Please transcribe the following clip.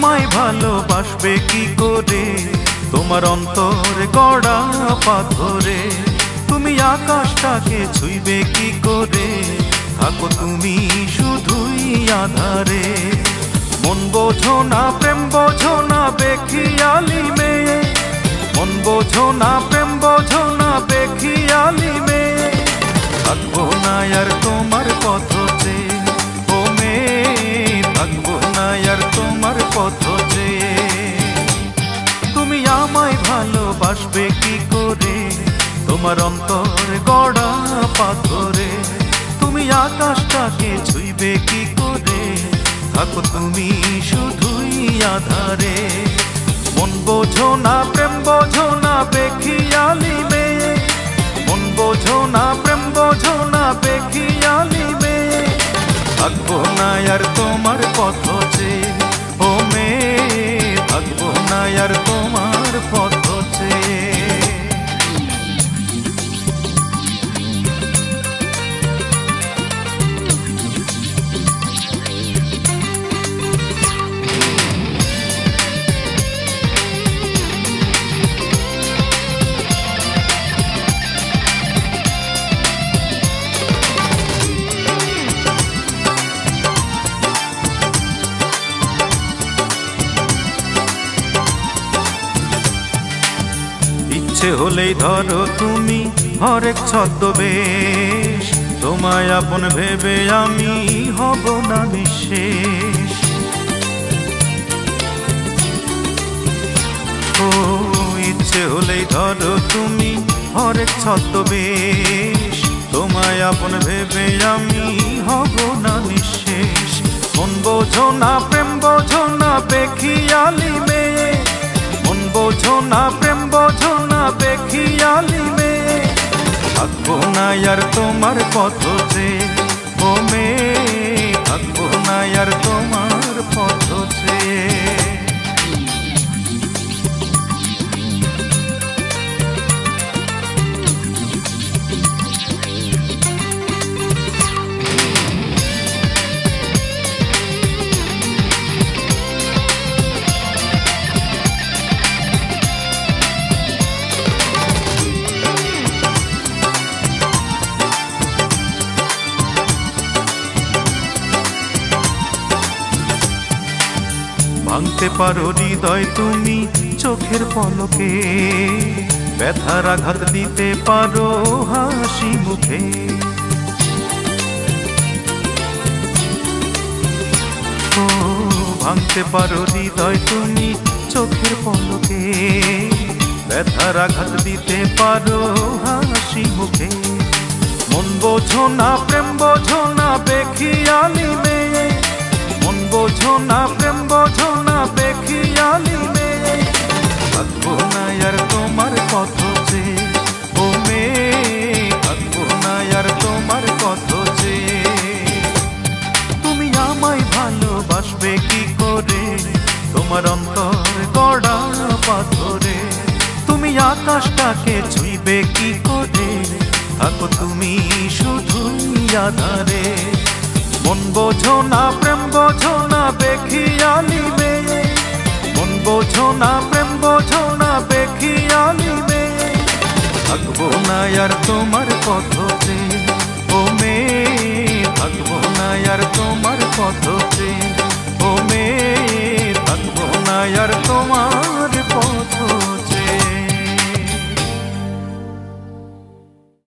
আমায় ভালোবাসবে কি করে তোমার অন্তরে গড়া পাথরে? তুমি আকাশটাকে ছুঁইবে কি করে থাকো তুমি শুধুই আধারে? মন বোঝো না প্রেম বোঝো না বেখিয়ালি মেয়ে, মন বোঝো না প্রেম বোঝো না বেখিয়ালি মেয়ে। থাকবো না আর তোমার পথ চেয়ে ও মেয়ে, থাকবো না আর তোমার পথ চেয়ে। তুমি আমায় ভালোবাসবে কি করে তোমার অন্তর গড়া পাথরে? তুমি আকাশটাকে ছুঁইবে কি করে থাকো তুমি শুধুই আধারে? মন বোঝো না প্রেম বোঝো না বেখিয়ালি মেয়ে, মন বোঝো না প্রেম বোঝো না বেখিয়ালি মেয়ে। থাকবো না আর তোমার পথ চেয়ে ও মেয়ে, থাকবো না আর তোমার পথ চেয়ে। ইচ্ছে হলেই ধরো তুমি হরেক ছদ্মবেশ, তোমায় আপন ভেবে আমি হব না নিঃশেষ। ও ইচ্ছে হলেই ধরো তুমি হরেক ছদ্মবেশ, তোমায় আপন ভেবে আমি হব না নিঃশেষ। মন বোঝো না প্রেম বোঝো না বেখিয়ালি মেয়ে, মন বোঝো না প্রেম বোঝো না বেখিয়ালি মেয়ে। থাকবো না আর তোমার পথ চেয়ে ও মেয়ে, থাকবো না আর তোমার পথ চেয়ে। ভাঙতে পারো হৃদয় তুমি চোখের পলকে, ব্যথার আঘাত দিতে পারো হাসি মুখে। ও ভাঙতে পারো হৃদয় তুমি চোখের পলকে, ব্যথার আঘাত দিতে পারো হাসি মুখে। মন বোঝো না প্রেম বোঝো না বেখিয়ালি মেয়ে, মন বোঝো না প্রেম বোঝো না বেখিয়ালি মেয়ে। থাকবো না আর তোমার পথ চেয়ে ও মেয়ে, থাকবো না আর তোমার পথ চেয়ে। তুমি আমায় ভালোবাসবে কি করে তোমার অন্তর গড়া পাথরে? তুমি আকাশটাকে ছুঁইবে কি করে থাকো তুমি শুধুই আধারে? মন বোঝো না প্রেম বোঝো না বেখিয়ালি মেয়ে, মন বোঝো না প্রেম বোঝো না বেখিয়ালি মেয়ে। থাকবো না আর তোমার পথ চেয়ে ও মেয়ে, থাকবো না আর তোমার পথ চেয়ে ও মেয়ে।